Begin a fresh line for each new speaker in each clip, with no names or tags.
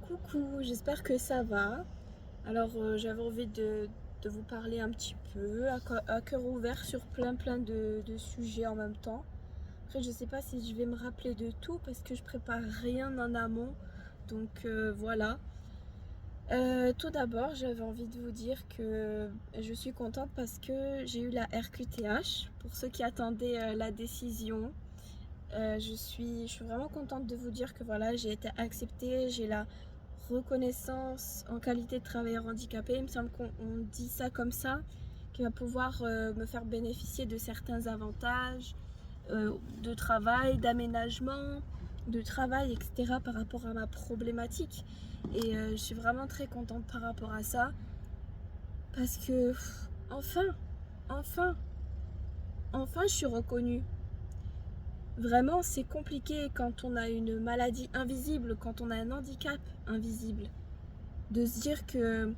Coucou, j'espère que ça va. Alors, j'avais envie de vous parler un petit peu, à cœur ouvert sur plein de sujets en même temps. Après, je sais pas si je vais me rappeler de tout parce que je prépare rien en amont. Donc voilà. Tout d'abord, j'avais envie de vous dire que je suis contente parce que j'ai eu la RQTH. Pour ceux qui attendaient la décision, je suis vraiment contente de vous dire que voilà, j'ai été acceptée, j'ai la reconnaissance en qualité de travailleur handicapé. Il me semble qu'on dit ça comme ça, qui va pouvoir me faire bénéficier de certains avantages de travail, d'aménagement, de travail, etc. par rapport à ma problématique. Et je suis vraiment très contente par rapport à ça parce que enfin, enfin, enfin, je suis reconnue. Vraiment, c'est compliqué quand on a une maladie invisible, quand on a un handicap invisible, de se dire que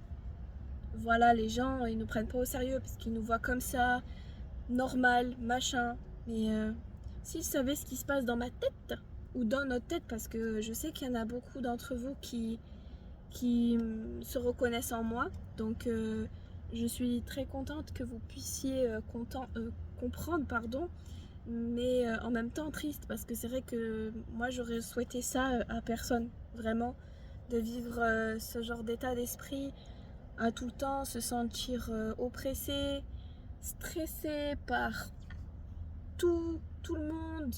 voilà, les gens, ils nous prennent pas au sérieux parce qu'ils nous voient comme ça, normal, machin. Mais s'ils savaient ce qui se passe dans ma tête, ou dans notre tête, parce que je sais qu'il y en a beaucoup d'entre vous qui se reconnaissent en moi. Donc je suis très contente que vous puissiez comprendre, pardon, mais en même temps triste parce que c'est vrai que moi j'aurais souhaité ça à personne, vraiment, de vivre ce genre d'état d'esprit, à tout le temps se sentir oppressé, stressé par tout le monde.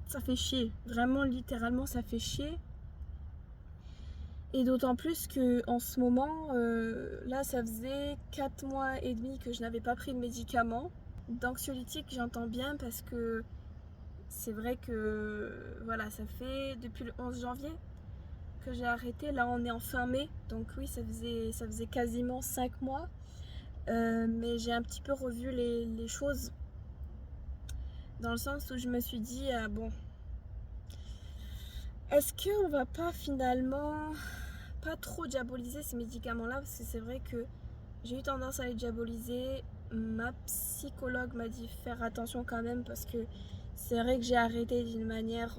Ça fait chier, vraiment littéralement ça fait chier. Et d'autant plus que en ce moment, là ça faisait 4 mois et demi que je n'avais pas pris de médicaments. D'anxiolytique j'entends bien parce que c'est vrai que voilà, ça fait depuis le 11 janvier que j'ai arrêté. Là on est en fin mai, donc oui ça faisait quasiment 5 mois. Mais j'ai un petit peu revu les choses dans le sens où je me suis dit, bon, est-ce qu'on va pas finalement pas trop diaboliser ces médicaments-là, parce que c'est vrai que j'ai eu tendance à les diaboliser. Ma psychologue m'a dit faire attention quand même parce que c'est vrai que j'ai arrêté d'une manière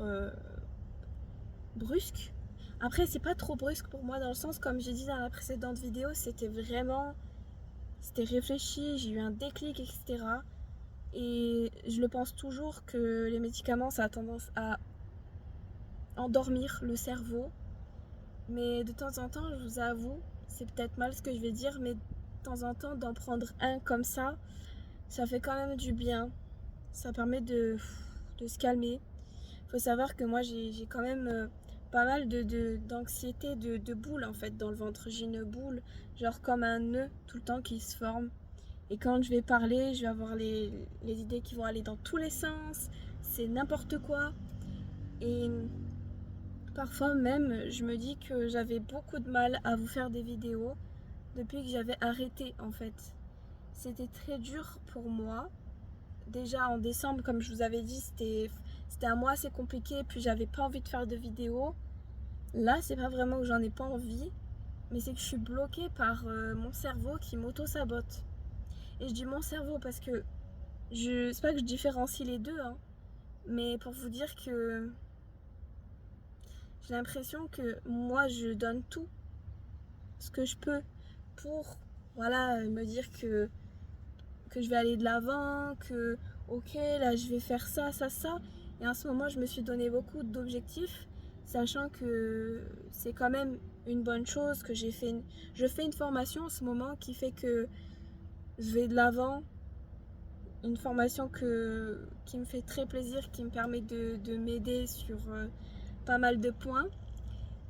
brusque. Après, c'est pas trop brusque pour moi dans le sens, comme j'ai dit dans la précédente vidéo, c'était réfléchi, j'ai eu un déclic, etc. Et je le pense toujours que les médicaments, ça a tendance à endormir le cerveau. Mais de temps en temps, je vous avoue, c'est peut-être mal ce que je vais dire, mais de temps en temps, d'en prendre un comme ça fait quand même du bien. Ça permet de se calmer. Il faut savoir que moi, j'ai quand même pas mal d'anxiété, de boules en fait dans le ventre. J'ai une boule, genre comme un nœud tout le temps qui se forme. Et quand je vais parler, je vais avoir les idées qui vont aller dans tous les sens. C'est n'importe quoi. Et parfois même, je me dis que j'avais beaucoup de mal à vous faire des vidéos depuis que j'avais arrêté en fait. C'était très dur pour moi. Déjà en décembre, comme je vous avais dit, c'était un mois assez compliqué, puis j'avais pas envie de faire de vidéos. Là, c'est pas vraiment que j'en ai pas envie, mais c'est que je suis bloquée par mon cerveau qui m'auto-sabote. Et je dis mon cerveau parce que c'est pas que je différencie les deux, hein, mais pour vous dire que j'ai l'impression que moi je donne tout ce que je peux pour voilà, me dire que je vais aller de l'avant, que ok, là je vais faire ça, ça, ça. Et en ce moment, je me suis donné beaucoup d'objectifs, sachant que c'est quand même une bonne chose que je fais une formation en ce moment qui fait que je vais de l'avant, une formation qui me fait très plaisir, qui me permet de m'aider sur pas mal de points.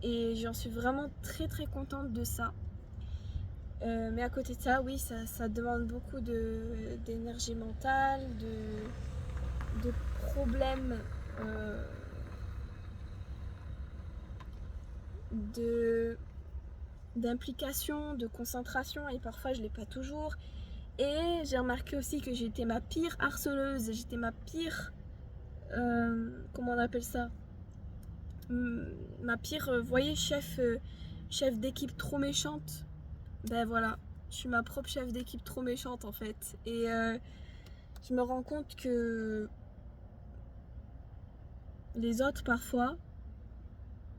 Et j'en suis vraiment très contente de ça. Mais à côté de ça, oui, ça demande beaucoup d'énergie mentale, de problèmes, de, d'implication, de concentration, et parfois je ne l'ai pas toujours. Et j'ai remarqué aussi que j'étais ma pire harceleuse, j'étais ma pire, comment on appelle ça, ma pire, vous voyez, chef d'équipe trop méchante. Ben voilà, je suis ma propre chef d'équipe trop méchante en fait. Et je me rends compte que les autres parfois,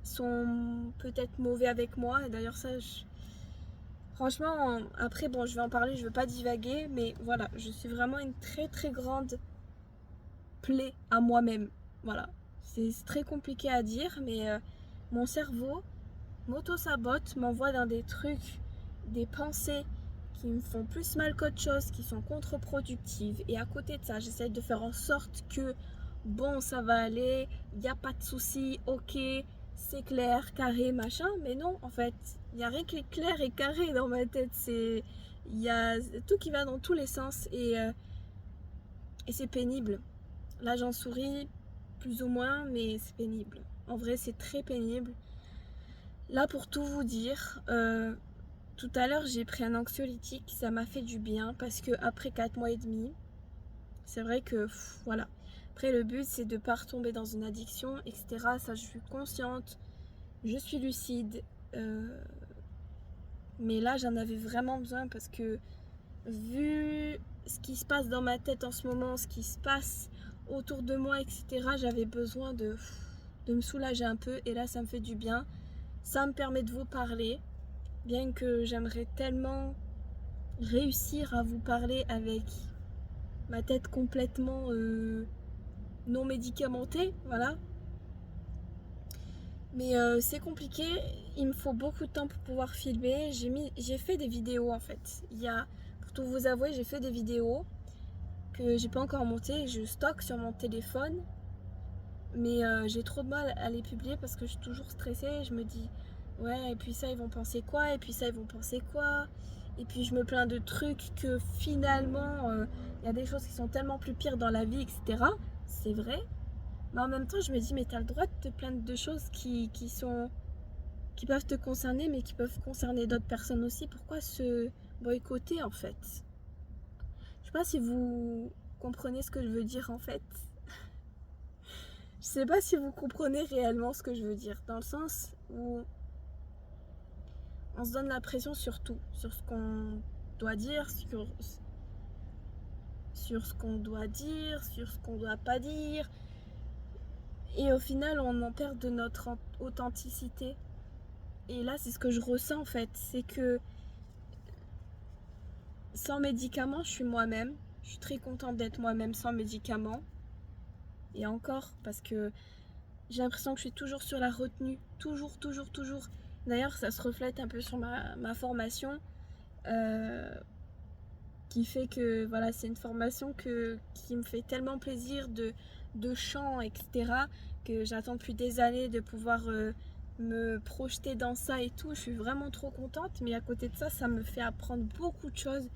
sont peut-être mauvais avec moi. Et d'ailleurs ça, franchement, après bon, je vais en parler, je veux pas divaguer, mais voilà, je suis vraiment une très très grande plaie à moi-même. Voilà, c'est très compliqué à dire, mais mon cerveau m'auto-sabote, m'envoie dans des trucs, des pensées qui me font plus mal qu'autre chose, qui sont contre-productives. Et à côté de ça, j'essaie de faire en sorte que, bon, ça va aller, il n'y a pas de souci, ok, c'est clair, carré, machin. Mais non, en fait, il n'y a rien qui est clair et carré dans ma tête. Il y a tout qui va dans tous les sens et c'est pénible. Là, j'en souris plus ou moins, mais c'est pénible. En vrai, c'est très pénible. Là, pour tout vous dire, tout à l'heure, j'ai pris un anxiolytique, ça m'a fait du bien parce que après 4 mois et demi, c'est vrai que voilà. Après, le but, c'est de ne pas retomber dans une addiction, etc. Ça, je suis consciente, je suis lucide. Mais là, j'en avais vraiment besoin parce que vu ce qui se passe dans ma tête en ce moment, ce qui se passe autour de moi, etc., j'avais besoin de me soulager un peu. Et là, ça me fait du bien. Ça me permet de vous parler. Bien que j'aimerais tellement réussir à vous parler avec ma tête complètement non médicamentée, voilà. Mais c'est compliqué, il me faut beaucoup de temps pour pouvoir filmer. J'ai fait des vidéos en fait. Pour tout vous avouer, j'ai fait des vidéos que j'ai pas encore montées, je stocke sur mon téléphone. Mais j'ai trop de mal à les publier parce que je suis toujours stressée. Je me dis, ouais, et puis ça, ils vont penser quoi? Et puis ça, ils vont penser quoi? Et puis je me plains de trucs que finalement, il y a des choses qui sont tellement plus pires dans la vie, etc. C'est vrai. Mais en même temps, je me dis, mais t'as le droit de te plaindre de choses qui peuvent te concerner, mais qui peuvent concerner d'autres personnes aussi. Pourquoi se boycotter en fait? Je sais pas si vous comprenez ce que je veux dire en fait. Je sais pas si vous comprenez réellement ce que je veux dire, dans le sens où on se donne la pression sur tout, sur ce qu'on doit dire, sur ce qu'on doit dire, sur ce qu'on doit pas dire, et au final on en perd de notre authenticité. Et là c'est ce que je ressens en fait, c'est que sans médicaments je suis moi-même, je suis très contente d'être moi-même sans médicaments, et encore parce que j'ai l'impression que je suis toujours sur la retenue, toujours, toujours, toujours. D'ailleurs, ça se reflète un peu sur ma formation, euh, qui fait que voilà, c'est une formation qui me fait tellement plaisir de chant, etc., que j'attends depuis des années de pouvoir me projeter dans ça et tout. Je suis vraiment trop contente, mais à côté de ça, ça me fait apprendre beaucoup de choses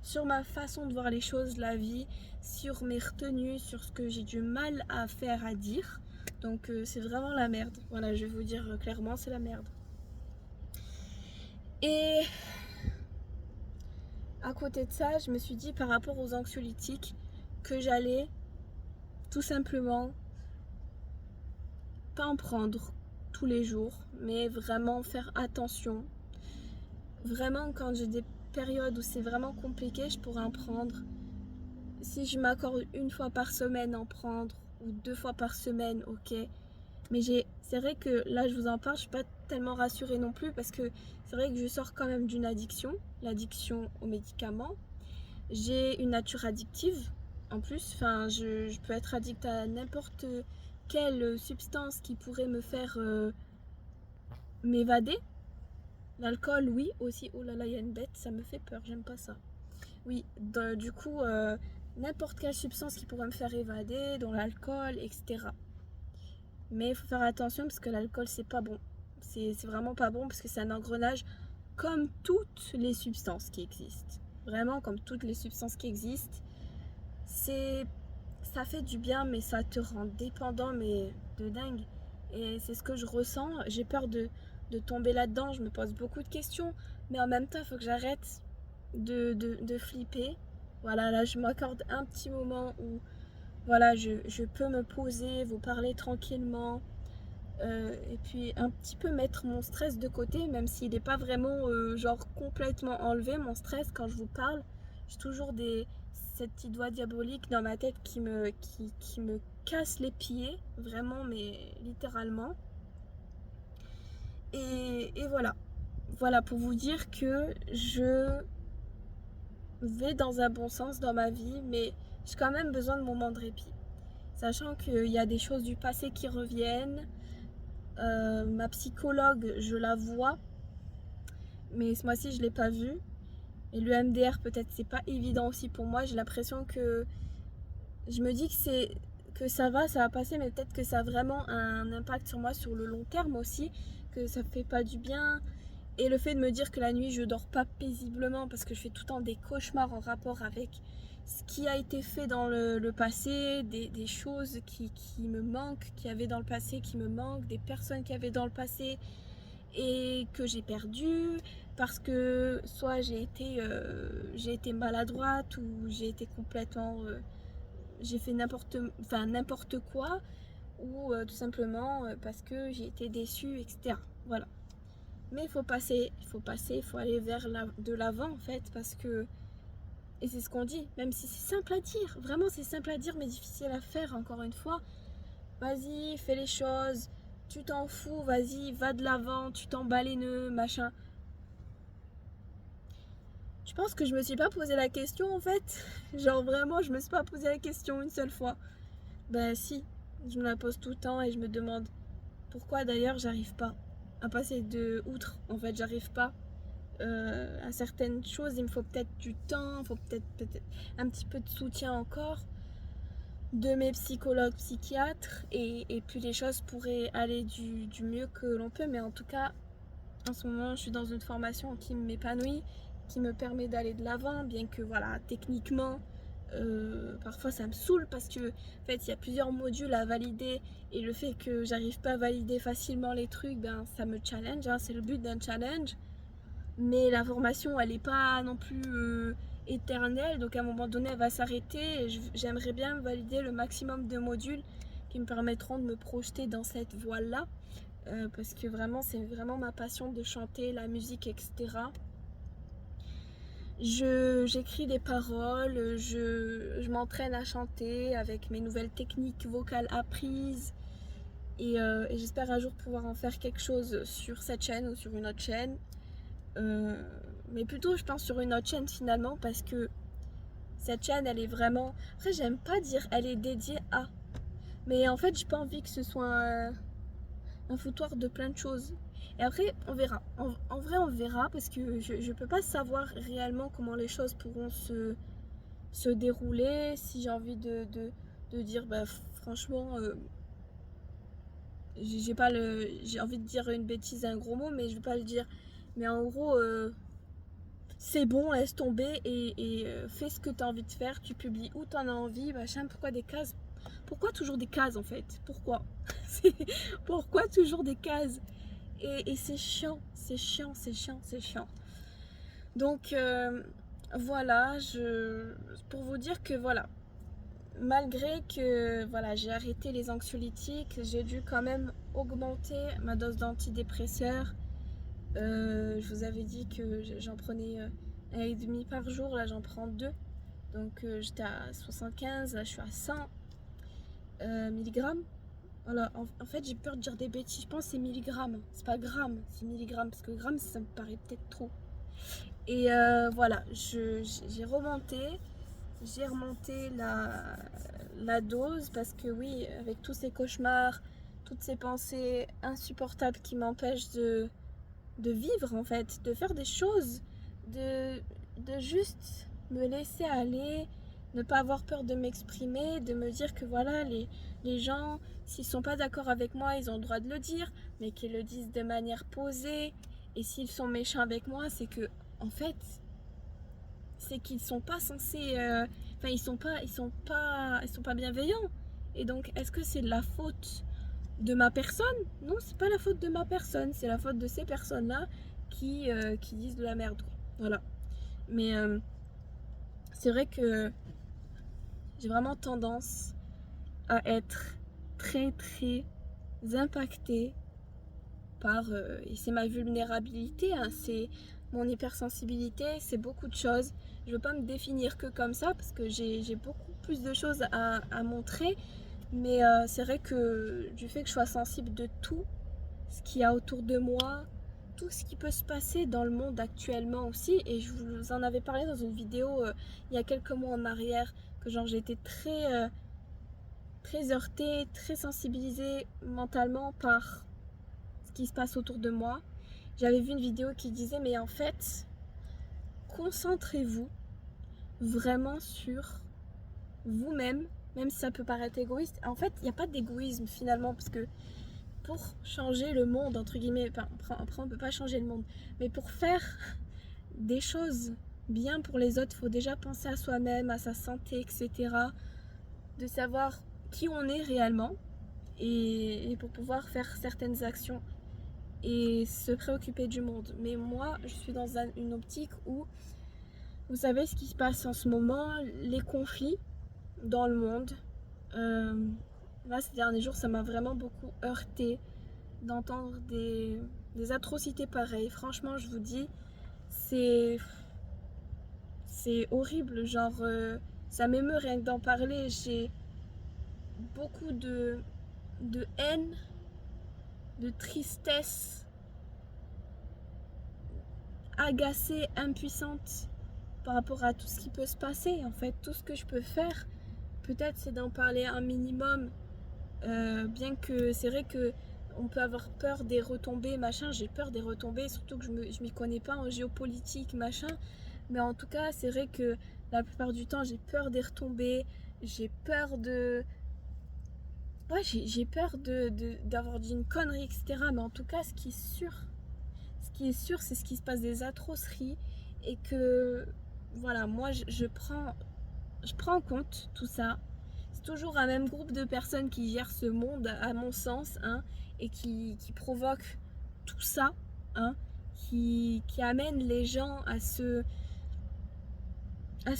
sur ma façon de voir les choses, la vie, sur mes retenues, sur ce que j'ai du mal à faire, à dire. Donc c'est vraiment la merde. Voilà, je vais vous dire clairement, c'est la merde. Et à côté de ça, je me suis dit par rapport aux anxiolytiques que j'allais tout simplement pas en prendre tous les jours, mais vraiment faire attention. Vraiment, quand j'ai des périodes où c'est vraiment compliqué, je pourrais en prendre. Si je m'accorde une fois par semaine, en prendre, ou 2 fois par semaine, ok. Mais c'est vrai que là, je vous en parle, je suis pas tellement rassurée non plus parce que c'est vrai que je sors quand même d'une addiction, l'addiction aux médicaments. J'ai une nature addictive en plus, enfin, je peux être addict à n'importe quelle substance qui pourrait me faire m'évader. L'alcool, oui, aussi. Oh là là, il y a une bête, ça me fait peur, j'aime pas ça. Oui, du coup, n'importe quelle substance qui pourrait me faire évader, dont l'alcool, etc. Mais il faut faire attention parce que l'alcool, c'est pas bon. C'est vraiment pas bon parce que c'est un engrenage comme toutes les substances qui existent. Vraiment, comme toutes les substances qui existent. Ça fait du bien, mais ça te rend dépendant, mais de dingue. Et c'est ce que je ressens. J'ai peur de tomber là-dedans. Je me pose beaucoup de questions. Mais en même temps, il faut que j'arrête de flipper. Voilà, là, je m'accorde un petit moment où voilà, je peux me poser, vous parler tranquillement. Et puis un petit peu mettre mon stress de côté, même s'il n'est pas vraiment genre complètement enlevé, mon stress quand je vous parle. J'ai toujours cette petite voix diabolique dans ma tête qui me casse les pieds, vraiment, mais littéralement. Et voilà. Voilà pour vous dire que je vais dans un bon sens dans ma vie, mais j'ai quand même besoin de moments de répit. Sachant qu'il y a des choses du passé qui reviennent. Ma psychologue, je la vois, mais ce mois-ci, je ne l'ai pas vue. Et le MDR, peut-être, c'est pas évident aussi pour moi. J'ai l'impression que je me dis que ça va passer, mais peut-être que ça a vraiment un impact sur moi sur le long terme aussi, que ça fait pas du bien. Et le fait de me dire que la nuit, je dors pas paisiblement parce que je fais tout le temps des cauchemars en rapport avec ce qui a été fait dans le passé, des choses qui me manquent, qui avaient dans le passé, qui me manquent, des personnes qui avaient dans le passé et que j'ai perdu parce que soit j'ai été maladroite ou j'ai été complètement j'ai fait n'importe quoi ou tout simplement parce que j'ai été déçue, etc. Voilà. Mais il faut passer, il faut aller vers de l'avant en fait, parce que, et c'est ce qu'on dit, même si c'est simple à dire, vraiment c'est simple à dire mais difficile à faire encore une fois. Vas-y, fais les choses, tu t'en fous, vas-y, va de l'avant, tu t'en bats les nœuds, machin. Tu penses que je me suis pas posé la question en fait? Genre vraiment, je me suis pas posé la question une seule fois. Ben si, je me la pose tout le temps et je me demande pourquoi d'ailleurs j'arrive pas à passer de outre. En fait, j'arrive pas à certaines choses. Il me faut peut-être du temps, il faut peut-être un petit peu de soutien encore de mes psychologues, psychiatres, et puis les choses pourraient aller du mieux que l'on peut. Mais en tout cas, en ce moment, je suis dans une formation qui m'épanouit, qui me permet d'aller de l'avant, bien que voilà, techniquement, parfois ça me saoule parce que en fait il y a plusieurs modules à valider et le fait que j'arrive pas à valider facilement les trucs, ben ça me challenge, hein, c'est le but d'un challenge. Mais la formation elle est pas non plus éternelle, donc à un moment donné elle va s'arrêter et j'aimerais bien valider le maximum de modules qui me permettront de me projeter dans cette voie là, parce que vraiment c'est vraiment ma passion de chanter, la musique, etc. J'écris des paroles, je m'entraîne à chanter avec mes nouvelles techniques vocales apprises et j'espère un jour pouvoir en faire quelque chose sur cette chaîne ou sur une autre chaîne. Mais plutôt je pense sur une autre chaîne finalement parce que cette chaîne elle est vraiment... Après j'aime pas dire elle est dédiée à... Mais en fait j'ai pas envie que ce soit un foutoir de plein de choses. Et après, on verra. En vrai, on verra parce que je ne peux pas savoir réellement comment les choses pourront se dérouler. Si j'ai envie de dire, bah, franchement, j'ai envie de dire une bêtise, un gros mot, mais je ne vais pas le dire. Mais en gros, c'est bon, laisse tomber et fais ce que tu as envie de faire. Tu publies où tu en as envie, machin. Pourquoi des cases? Pourquoi toujours des cases en fait? Pourquoi? Pourquoi toujours des cases? Et c'est chiant, c'est chiant, c'est chiant, c'est chiant. Donc voilà, pour vous dire que voilà, malgré que voilà, j'ai arrêté les anxiolytiques, j'ai dû quand même augmenter ma dose d'antidépresseurs. Je vous avais dit que j'en prenais 1,5 par jour, là j'en prends 2. Donc j'étais à 75, là je suis à 100 milligrammes. Voilà, en fait j'ai peur de dire des bêtises, je pense que c'est milligrammes, c'est pas grammes, c'est milligrammes, parce que grammes ça me paraît peut-être trop. Et voilà, j'ai remonté la dose, parce que oui, avec tous ces cauchemars, toutes ces pensées insupportables qui m'empêchent de vivre en fait, de faire des choses, de juste me laisser aller, ne pas avoir peur de m'exprimer, de me dire que voilà, les gens, s'ils sont pas d'accord avec moi, ils ont le droit de le dire, mais qu'ils le disent de manière posée. Et s'ils sont méchants avec moi, c'est que, en fait, c'est qu'ils sont pas censés, enfin, ils sont pas bienveillants. Et donc, est-ce que c'est de la faute de ma personne? Non, c'est pas la faute de ma personne, c'est la faute de ces personnes-là qui disent de la merde, quoi. Voilà. Mais c'est vrai que j'ai vraiment tendance à être très très impactée par, et c'est ma vulnérabilité, hein, c'est mon hypersensibilité, c'est beaucoup de choses. Je veux pas me définir que comme ça parce que j'ai beaucoup plus de choses à montrer, mais c'est vrai que du fait que je sois sensible de tout, ce qu'il y a autour de moi, tout ce qui peut se passer dans le monde actuellement aussi. Et je vous en avais parlé dans une vidéo il y a quelques mois en arrière, que genre j'étais très heurtée, très sensibilisée mentalement par ce qui se passe autour de moi. J'avais vu une vidéo qui disait mais en fait, concentrez-vous vraiment sur vous-même, même si ça peut paraître égoïste. En fait, il n'y a pas d'égoïsme finalement, parce que pour changer le monde, entre guillemets, après on ne peut pas changer le monde, mais pour faire des choses bien pour les autres, il faut déjà penser à soi-même, à sa santé, etc. De savoir qui on est réellement et pour pouvoir faire certaines actions et se préoccuper du monde. Mais moi, je suis dans une optique où, vous savez ce qui se passe en ce moment, les conflits dans le monde. Là, ces derniers jours, ça m'a vraiment beaucoup heurté d'entendre des atrocités pareilles. Franchement, je vous dis, c'est horrible. Genre, ça m'émeut rien que d'en parler. J'ai beaucoup de haine, de tristesse, agacée, impuissante par rapport à tout ce qui peut se passer. En fait, tout ce que je peux faire, peut-être, c'est d'en parler un minimum. Bien que c'est vrai que on peut avoir peur des retombées, machin. J'ai peur des retombées, surtout que je m'y connais pas en géopolitique, machin. Mais en tout cas, c'est vrai que la plupart du temps, j'ai peur des retombées. J'ai peur de... Ouais, j'ai peur d'avoir dit une connerie, etc. Mais en tout cas, ce qui est sûr, c'est ce qui se passe des atrocités. Et que, voilà, moi, je prends en compte tout ça. C'est toujours un même groupe de personnes qui gèrent ce monde, à mon sens, hein, et qui provoquent tout ça, hein, qui amènent les gens à se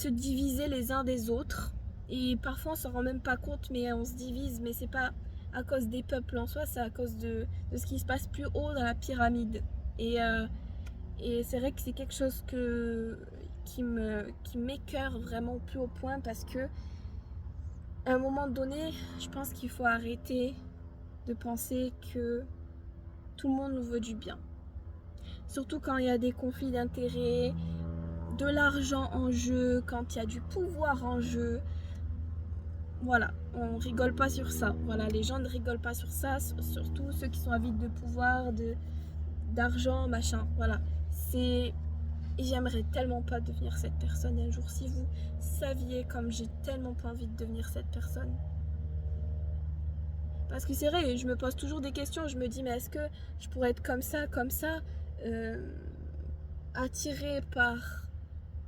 diviser les uns des autres. Et parfois on s'en rend même pas compte, mais on se divise, mais c'est pas à cause des peuples en soi, c'est à cause de ce qui se passe plus haut dans la pyramide. Et c'est vrai que c'est quelque chose qui m'écœure vraiment au plus haut point, parce que à un moment donné, je pense qu'il faut arrêter de penser que tout le monde nous veut du bien. Surtout quand il y a des conflits d'intérêts, de l'argent en jeu, quand il y a du pouvoir en jeu. Voilà, on rigole pas sur ça. Voilà, les gens ne rigolent pas sur ça, surtout ceux qui sont avides de pouvoir, d'argent, machin. Voilà, c'est... Et j'aimerais tellement pas devenir cette personne un jour. Si vous saviez comme j'ai tellement pas envie de devenir cette personne. Parce que c'est vrai, je me pose toujours des questions. Je me dis, mais est-ce que je pourrais être comme ça, attirée par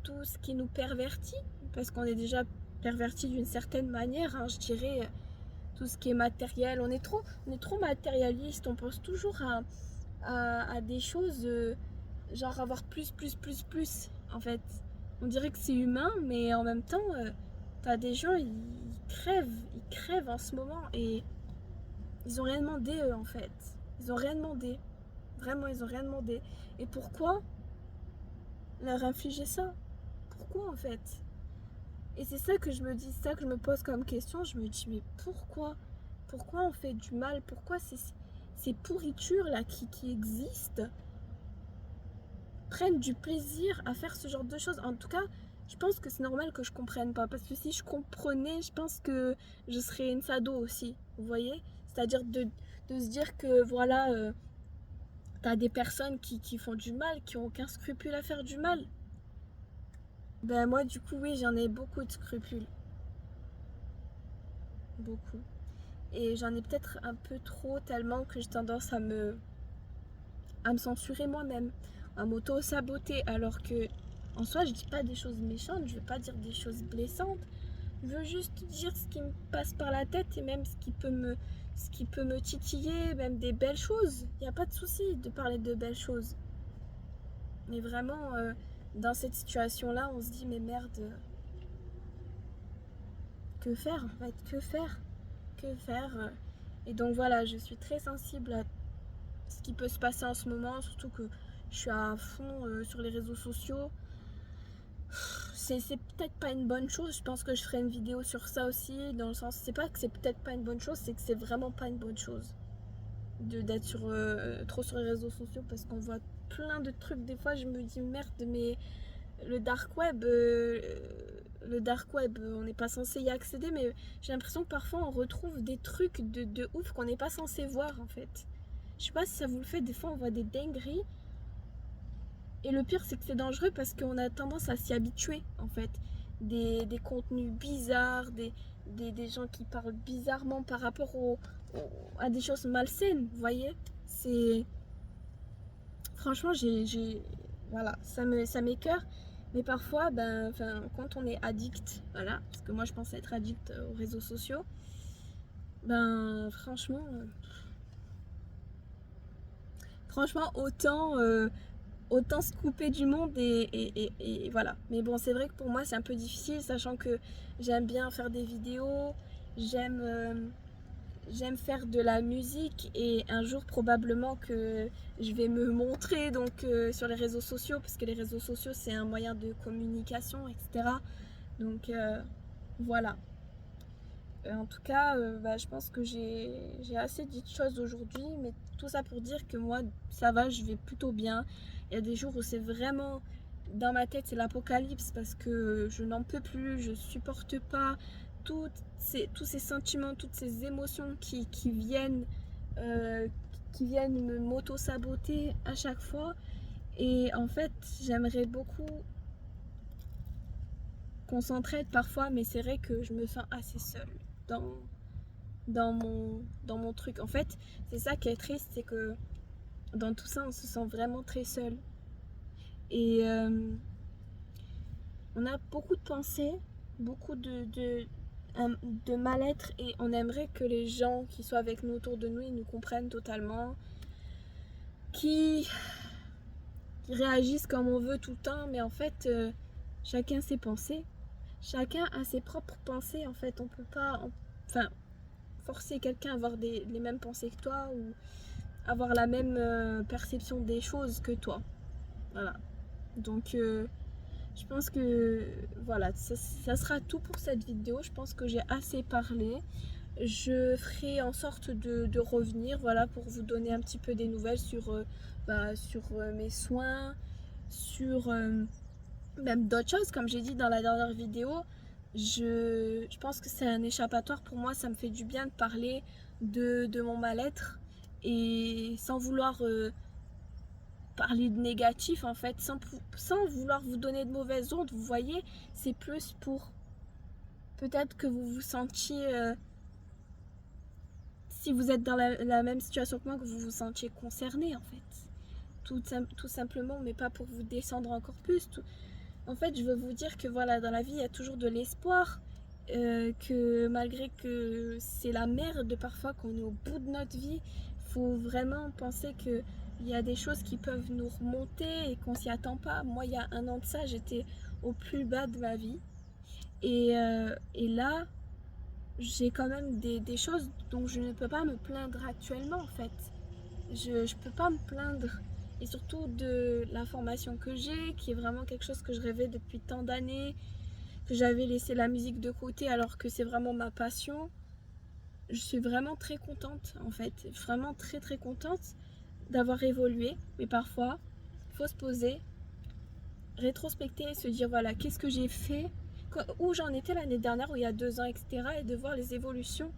tout ce qui nous pervertit? Parce qu'on est déjà perverti d'une certaine manière, hein, je dirais. Tout ce qui est matériel, on est trop matérialiste. On pense toujours à des choses, genre avoir plus, en fait. On dirait que c'est humain, mais en même temps, t'as des gens, ils crèvent en ce moment, et ils ont rien demandé, eux, en fait. Ils ont rien demandé. Vraiment, ils ont rien demandé. Et pourquoi leur infliger ça? Pourquoi, en fait? Et c'est ça que je me dis, ça que je me pose comme question. Je me dis, mais pourquoi? Pourquoi on fait du mal? Pourquoi ces pourritures-là qui existent prennent du plaisir à faire ce genre de choses? En tout cas, je pense que c'est normal que je comprenne pas. Parce que si je comprenais, je pense que je serais une sado aussi. Vous voyez? C'est-à-dire de se dire que voilà, t'as des personnes qui font du mal, qui ont aucun scrupule à faire du mal. Ben moi, du coup, oui, j'en ai beaucoup de scrupules. Beaucoup. Et j'en ai peut-être un peu trop, tellement que j'ai tendance à me censurer moi-même, à m'auto-saboter, alors que en soi je dis pas des choses méchantes, je veux pas dire des choses blessantes, je veux juste dire ce qui me passe par la tête, et même ce qui peut me titiller, même des belles choses. Il n'y a pas de souci de parler de belles choses. Mais vraiment, dans cette situation-là, on se dit mais merde, que faire en fait? Que faire? Que faire? Et donc voilà, je suis très sensible à ce qui peut se passer en ce moment, surtout que je suis à fond sur les réseaux sociaux. C'est peut-être pas une bonne chose, je pense que je ferai une vidéo sur ça aussi, dans le sens, c'est pas que c'est peut-être pas une bonne chose, c'est que c'est vraiment pas une bonne chose. d'être trop sur les réseaux sociaux parce qu'on voit plein de trucs. Des fois, je me dis merde, mais le dark web, on n'est pas censé y accéder, mais j'ai l'impression que parfois on retrouve des trucs de ouf qu'on n'est pas censé voir en fait. Je sais pas si ça vous le fait, des fois on voit des dingueries. Et le pire, c'est que c'est dangereux parce qu'on a tendance à s'y habituer en fait. Des contenus bizarres, des gens qui parlent bizarrement par rapport à des choses malsaines, vous voyez. C'est. Franchement, voilà, ça m'écoeure. Mais parfois, quand on est addict, voilà, parce que moi je pense être addict aux réseaux sociaux, franchement, autant se couper du monde et voilà. Mais bon, c'est vrai que pour moi c'est un peu difficile, sachant que j'aime bien faire des vidéos, j'aime faire de la musique et un jour probablement que je vais me montrer donc sur les réseaux sociaux, parce que les réseaux sociaux c'est un moyen de communication, etc. Donc voilà. En tout cas, je pense que j'ai assez dit de choses aujourd'hui, mais tout ça pour dire que moi, ça va, je vais plutôt bien. Il y a des jours où c'est vraiment, dans ma tête, c'est l'apocalypse parce que je n'en peux plus, je supporte pas tous ces sentiments, toutes ces émotions euh, qui viennent me m'auto-saboter à chaque fois. Et en fait, j'aimerais beaucoup qu'on s'entraide parfois, mais c'est vrai que je me sens assez seule dans, dans mon truc. En fait, c'est ça qui est triste, c'est que dans tout ça, on se sent vraiment très seul. Et on a beaucoup de pensées, beaucoup de mal-être, et on aimerait que les gens qui sont avec nous autour de nous, ils nous comprennent totalement, qui réagissent comme on veut tout le temps, mais en fait, chacun ses pensées. Chacun a ses propres pensées, en fait. On peut pas forcer quelqu'un à avoir les mêmes pensées que toi ou avoir la même perception des choses que toi. Voilà. Donc, je pense que voilà, ça sera tout pour cette vidéo. Je pense que j'ai assez parlé. Je ferai en sorte de revenir, voilà, pour vous donner un petit peu des nouvelles sur mes soins, sur même d'autres choses, comme j'ai dit dans la dernière vidéo. Je pense que c'est un échappatoire pour moi, ça me fait du bien de parler de mon mal-être et sans vouloir parler de négatif en fait, sans vouloir vous donner de mauvaises ondes, vous voyez, c'est plus pour peut-être que vous vous sentiez, si vous êtes dans la même situation que moi, que vous vous sentiez concerné en fait, tout simplement, mais pas pour vous descendre encore plus. En fait, je veux vous dire que voilà, dans la vie, il y a toujours de l'espoir, que malgré que c'est la merde parfois, qu'on est au bout de notre vie, il faut vraiment penser que il y a des choses qui peuvent nous remonter et qu'on s'y attend pas. Moi, il y a un an de ça, j'étais au plus bas de ma vie. Et là, j'ai quand même des choses dont je ne peux pas me plaindre actuellement, en fait. Je ne peux pas me plaindre. Et surtout de la formation que j'ai, qui est vraiment quelque chose que je rêvais depuis tant d'années, que j'avais laissé la musique de côté alors que c'est vraiment ma passion. Je suis vraiment très contente, en fait. Vraiment très très contente d'avoir évolué. Mais parfois, il faut se poser, rétrospecter et se dire voilà, qu'est-ce que j'ai fait, où j'en étais l'année dernière, ou il y a 2 ans, etc. Et de voir les évolutions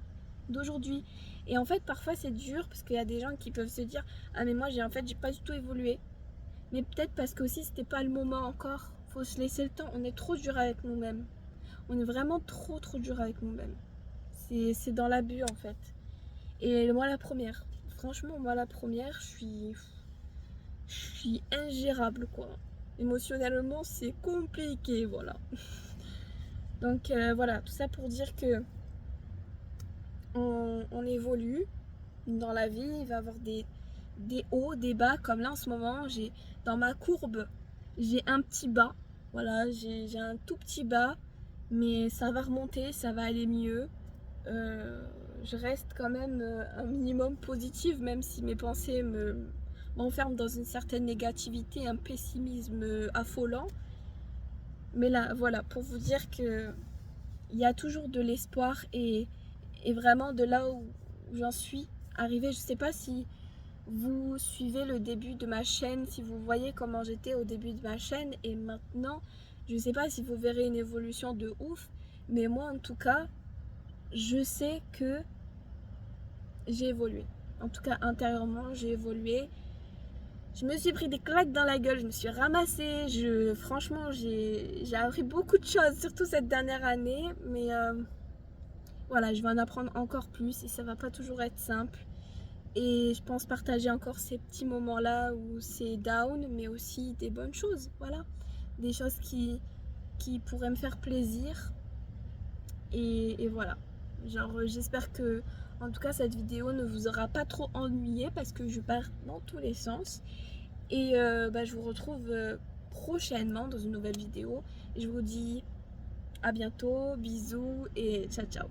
d'aujourd'hui. Et en fait, parfois c'est dur parce qu'il y a des gens qui peuvent se dire ah, mais moi j'ai pas du tout évolué. Mais peut-être parce que aussi c'était pas le moment encore. Faut se laisser le temps. On est trop dur avec nous-mêmes. On est vraiment trop dur avec nous-mêmes. C'est dans l'abus en fait. Et moi la première. Franchement, moi la première, je suis ingérable quoi. Émotionnellement, c'est compliqué, voilà. Donc voilà, tout ça pour dire que on évolue dans la vie, il va y avoir des hauts, des bas, comme là en ce moment, dans ma courbe, j'ai un petit bas, voilà, j'ai un tout petit bas, mais ça va remonter, ça va aller mieux. Je reste quand même un minimum positive, même si mes pensées m'enferment dans une certaine négativité, un pessimisme affolant. Mais là, voilà, pour vous dire que il y a toujours de l'espoir et vraiment de là où j'en suis arrivé. Je sais pas si vous suivez le début de ma chaîne, si vous voyez comment j'étais au début de ma chaîne et maintenant, je sais pas si vous verrez une évolution de ouf, mais moi en tout cas, je sais que j'ai évolué. En tout cas, intérieurement, j'ai évolué. Je me suis pris des claques dans la gueule, je me suis ramassée. Franchement, j'ai appris beaucoup de choses, surtout cette dernière année. Mais voilà, je vais en apprendre encore plus et ça va pas toujours être simple. Et je pense partager encore ces petits moments-là où c'est down, mais aussi des bonnes choses. Voilà, des choses qui pourraient me faire plaisir. Et voilà. Genre, j'espère que, en tout cas, cette vidéo ne vous aura pas trop ennuyé parce que je pars dans tous les sens. Et je vous retrouve prochainement dans une nouvelle vidéo. Je vous dis à bientôt, bisous et ciao ciao.